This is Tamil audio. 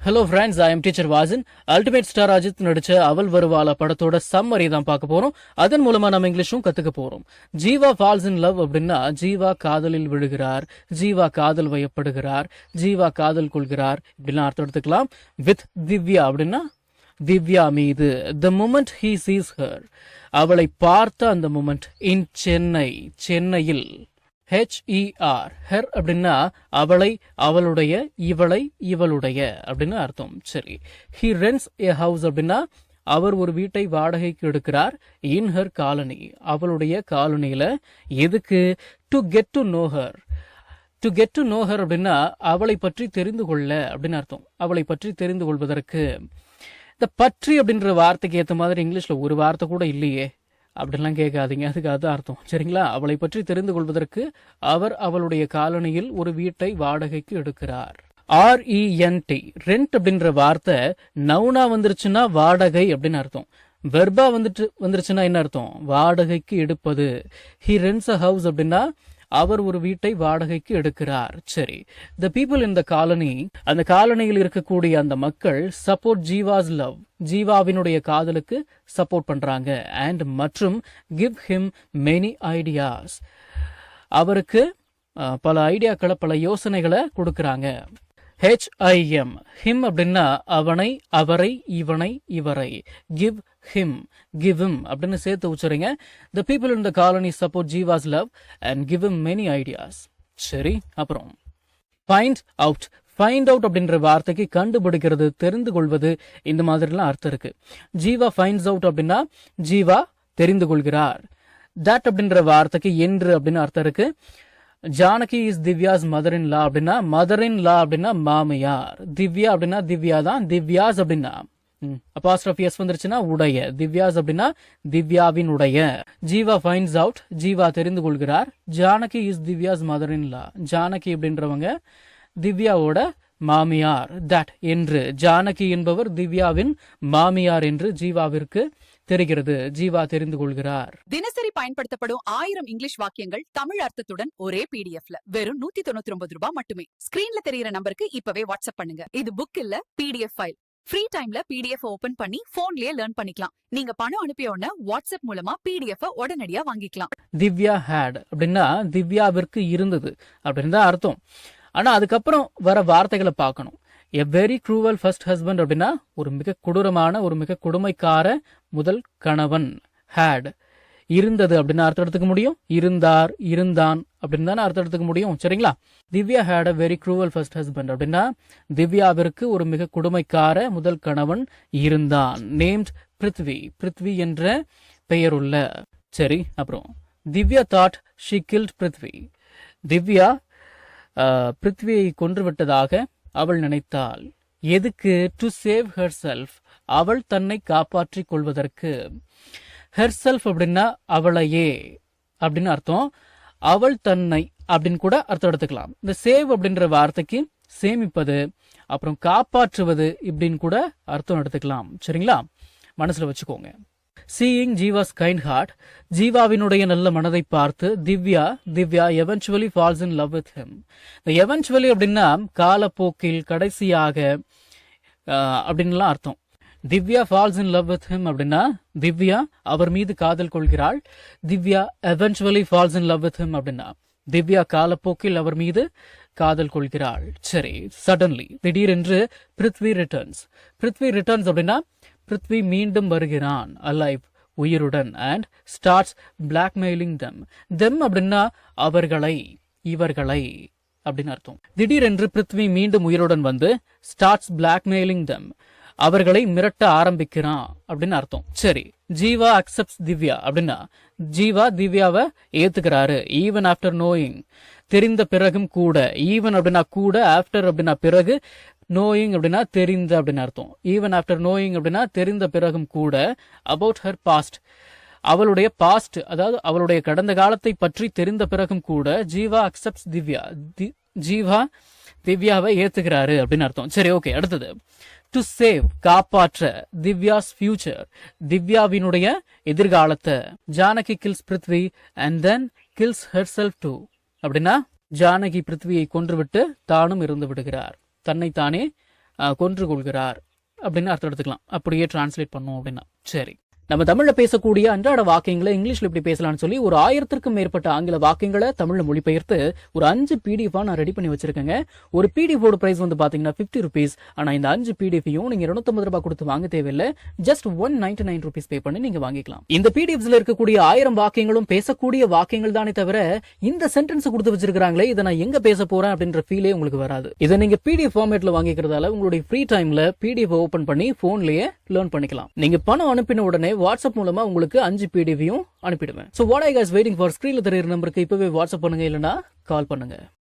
Hello friends, I am teacher Vasan. Ultimate star Ajith நடிச்ச அவள் வருவாளா படத்தோட சம்மரி தான் பார்க்க போறோம். அதன் மூலமா நம்ம இங்கிலீஷும் கத்துக்க போறோம். ஜீவா ஃபால்ஸ் இன் லவ் அப்படின்னா ஜீவா காதலில் விழுகிறார், ஜீவா காதல் வயப்படுகிறார், ஜீவா காதல் கொள்கிறார் இப்படிலாம் அர்த்தம் எடுத்துக்கலாம். வித் திவ்யா அப்படின்னா திவ்யா மீது. The moment he cheese her, அவளை பார்த்த அந்த மூமெண்ட். இன் சென்னை, சென்னையில். HER, ஹெர் அப்படின்னா அவளை, அவளுடைய, இவளை, இவளுடைய அப்படின்னு அர்த்தம். சரி. ஹி ரென்ட்ஸ் ஏ ஹவுஸ் அப்படின்னா அவர் ஒரு வீட்டை வாடகைக்கு எடுக்கிறார். இன் ஹர் காலனி, அவளுடைய காலனியில. எதுக்கு? To get to know her. To get to know her அப்படின்னா அவளை பற்றி தெரிந்து கொள்ள அப்படின்னு அர்த்தம். அவளை பற்றி தெரிந்து கொள்வதற்கு. இந்த பற்றி அப்படின்ற வார்த்தைக்கு ஏற்ற மாதிரி இங்கிலீஷ்ல ஒரு வார்த்தை கூட இல்லையே அப்படின்லாம் கேட்காதீங்க, அதுக்கு அதுதான் அர்த்தம். சரிங்களா? அவளை பற்றி தெரிந்து கொள்வதற்கு அவர் அவளுடைய காலனியில் ஒரு வீட்டை வாடகைக்கு எடுக்கிறார். RENT, ரெண்ட் அப்படின்ற வார்த்தை நவுனா வந்துருச்சுன்னா வாடகை அப்படின்னு அர்த்தம். வெர்பா வந்துருச்சுன்னா என்ன அர்த்தம்? வாடகைக்கு எடுப்பது. ஹி ரென்ட்ஸ் அ ஹவுஸ் அப்படின்னா அவர் ஒரு வீட்டை வாடகைக்கு எடுக்கிறார். சரி. The people in the colony, அந்த காலனியில் இருக்கக்கூடிய அந்த மக்கள் சப்போர்ட் ஜீவாஸ் லவ், ஜீவாவினுடைய காதலுக்கு சப்போர்ட் பண்றாங்க. அண்ட் மற்றும் கிவ் ஹிம் மெனி ஐடியாஸ், அவருக்கு பல ஐடியாக்களை, பல யோசனைகளை கொடுக்கறாங்க. HIM, ஹிம் அப்படின்னா அவனை, அவரை, இவனை, இவரை. கிவ் ஹிம், give him அப்படின்னு சேர்த்து உச்சரிங்க. The people in the colony support Jiva's love and give him many ideas. சரி. அப்புறம் find out, find out அப்படின்ற வார்த்தைக்கு கண்டுபிடிக்கிறது, தெரிந்து கொள்வது, இந்த மாதிரிலாம் அர்த்தம் இருக்கு. ஜீவா finds out அப்படின்னா ஜீவா தெரிந்து கொள்கிறார். that அப்படின்ற வார்த்தைக்கு என்று அப்படின்னு அர்த்தம் இருக்கு. Janaki is Divya's mother in law அப்படின்னா மதர் இன் லா அப்படின்னா மாமியார். திவ்யா அப்படின்னா திவ்யா தான். திவ்யாஸ் அப்படின்னா அப்பாஸ்ட்ரோஃபி எஸ் வந்துருச்சுன்னா உடைய. திவ்யாஸ் அப்படின்னா திவ்யாவின் உடைய. ஜீவா ஃபைண்ட்ஸ் அவுட், ஜீவா தெரிந்து கொள்கிறார். Janaki is Divya's mother in law, Janaki அப்படின்றவங்க திவ்யாவோட மாமியார். தட் என்று, ஜானகி என்பவர் திவ்யாவின் மாமியார் என்று ஜீவாவிற்கு தெரிகிறது. ஜீவா தெரிந்து கொள்கிறார். தினசரி பயன்படுத்தப்படும் 1000 இங்கிலீஷ் வாக்கியங்கள் தமிழ் அர்த்தத்துடன் ஒரே PDFல வெறும் 199 ரூபாய் மட்டுமே. ஸ்கிரீன்ல தெரியுற நம்பருக்கு இப்பவே வாட்ஸ்அப் பண்ணுங்க. இது புக் இல்ல, PDF ஃபைல். ஃப்ரீ டைம்ல PDF ஓபன் பண்ணி போன்லயே லேர்ன் பண்ணிக்கலாம். நீங்க பணம் அனுப்பிய உடனே வாட்ஸ்அப் மூலமா PDF உடனடியா வாங்கிக்கலாம். திவ்யா ஹேட் அப்படின்னா திவ்யாவிற்கு இருந்தது அப்படின்னு தான் அர்த்தம். ஆனா அதுக்கப்புறம் வர வார்த்தைகளை பார்க்கணும். A very cruel first husband அப்படின்னா ஒரு மிக கொடூரமான, ஒரு மிக கொடுமைக்கார முதல் கணவன். ஹேட் இருந்தது அப்படின்னு அர்த்தம் எடுத்துக்க முடியும். இருந்தார், இருந்தான் அப்படின்னு தானே அர்த்தம் எடுத்துக்க முடியும். சரிங்களா? Divya had a very cruel first husband அப்படின்னா திவ்யாவிற்கு ஒரு மிக கொடுமைக்கார முதல் கணவன் இருந்தான். நேம்ட் பிருத்வி, பிருத்வி என்ற பெயருள்ள. சரி. அப்புறம் Divya thought she killed Prithvi, Divya பிருத்வியை கொன்று விட்டதாக அவள் நினைத்தாள். எதுக்கு? டு சேவ் ஹர் செல்ஃப், அவள் தன்னை காப்பாற்றிக் கொள்வதற்கு. ஹெர் செல்ஃப் அப்படின்னா அவளையே அப்படின்னு அர்த்தம். அவள் தன்னை அப்படின்னு கூட அர்த்தம் எடுத்துக்கலாம். இந்த சேவ் அப்படின்ற வார்த்தைக்கு சேமிப்பது, அப்புறம் காப்பாற்றுவது இப்படின்னு கூட அர்த்தம் எடுத்துக்கலாம். சரிங்களா? மனசுல வச்சுக்கோங்க. சீயிங் ஜீவாஸ் கைண்ட் ஹார்ட், ஜீவாவினுடைய நல்ல மனதை பார்த்து Divya eventually falls in love with him. இந்த எவென்ச்சுவலி அப்படின்னா காலப்போக்கில், கடைசியாக அப்படின்லாம் அர்த்தம். Divya falls in love with him அப்படின்னா திவ்யா அவர் மீது காதல் கொள்கிறாள். Divya eventually falls in love with him அப்படின்னா திவ்யா காலப்போக்கில் அவர் மீது காதல் கொள்கிறாள். சரி. சடன்லி, திடீரென்று பிருத்வி ரிட்டர்ன்ஸ். பிருத்வி ரிட்டர்ன்ஸ் அப்படின்னா பிருத்வி மீண்டும் வருகிறான், அலைவ், உயிருடன். And starts blackmailing them. Them அப்படின்னா அவர்களை, இவர்களை அப்படின்னு அர்த்தம். திடீரென்று பிருத்வி மீண்டும் உயிருடன் வந்து ஸ்டார்ட்ஸ் பிளாக்மெயிலிங் தெம், அவர்களை மிரட்ட ஆரம்பிக்கிறான் அப்படின்னு அர்த்தம். சரி. ஜீவா அக்செப்ட்ஸ் திவ்யா அப்படின்னா ஜீவா திவ்யாவை ஏத்துக்கிறாரு. ஈவன் ஆஃப்டர் நோயிங், தெரிந்த பிறகும் கூட. ஈவன் அப்படின்னா கூட, ஆஃப்டர் அப்படின்னா பிறகு, நோயிங் அப்படின்னா தெரிந்த அப்படின்னு அர்த்தம். ஈவன் ஆஃப்டர் நோயிங் அப்படின்னா தெரிந்த பிறகும் கூட. அபவுட் ஹர் பாஸ்ட், அவளுடைய பாஸ்ட் அதாவது அவளுடைய கடந்த காலத்தை பற்றி தெரிந்த பிறகும் கூட. ஜீவா அக்செப்ட்ஸ் திவ்யா, ஜீவா திவ்யாவை ஏத்துக்கிறாரு அப்படின்னு அர்த்தம். சரி. ஓகே. அடுத்தது டு சேவ், காப்பாற்ற. திவ்யாஸ் ஃபியூச்சர், திவ்யாவினுடைய எதிர்காலத்தை. Janaki kills Prithvi and then kills herself too அப்படின்னா ஜானகி பிருத்வியை கொன்றுவிட்டு தானும் இறந்து விடுகிறார், தன்னைத்தானே கொன்று கொள்கிறார் அப்படின்னு அர்த்தம் எடுத்துக்கலாம். அப்படியே டிரான்ஸ்லேட் பண்ணோம் அப்படின்னா. சரி, நம்ம தமிழ்ல பேசக்கூடிய அன்றாட வாக்கியங்களை இங்கிலீஷ்ல இப்படி பேசலாம்னு சொல்லி ஒரு 1000க்கும் மேற்பட்ட ஆங்கில வாக்கியங்களை தமிழ்ல மொழிபெயர்த்து ஒரு 5 PDF நான் ரெடி பண்ணி வச்சிருக்கேங்க. ஒரு PDF ஓட பிரைஸ் வந்து பாத்தீங்கன்னா 50 rupees. ஆனா இந்த 5 PDFையும் நீங்க 250 ரூபாய் கொடுத்து வாங்க தேவையில்லை. ஜஸ்ட் 199 rupees பே பண்ணி நீங்க வாங்கிக்கலாம். இந்த PDFஸ்ல இருக்கக்கூடிய 1000 வாக்கியங்களும் பேசக்கூடிய வாக்கியங்கள் தானே தவிர இந்த சென்டென்ஸ் கொடுத்து வச்சிருக்காங்களே இதை நான் எங்க பேச போறேன் அப்படின்ற ஃபீலே உங்களுக்கு வராது. இதை நீங்க PDF ஃபார்மேட்ல வாங்கிக்கிறதால உங்களுடைய ஃப்ரீ டைம்ல PDF ஓபன் பண்ணி போன்லயே லேர்ன் பண்ணிக்கலாம். நீங்க பணம் அனுப்பின உடனே வாட்ஸ்அப் மூலமா உங்களுக்கு 5 PDFையும் அனுப்பிடுவேன். So what are you guys waiting for? ஸ்கிரீன்ல தெரியுற நம்பருக்கு இப்பவே வாட்ஸ்அப் பண்ணுங்க, இல்லனா கால் பண்ணுங்க.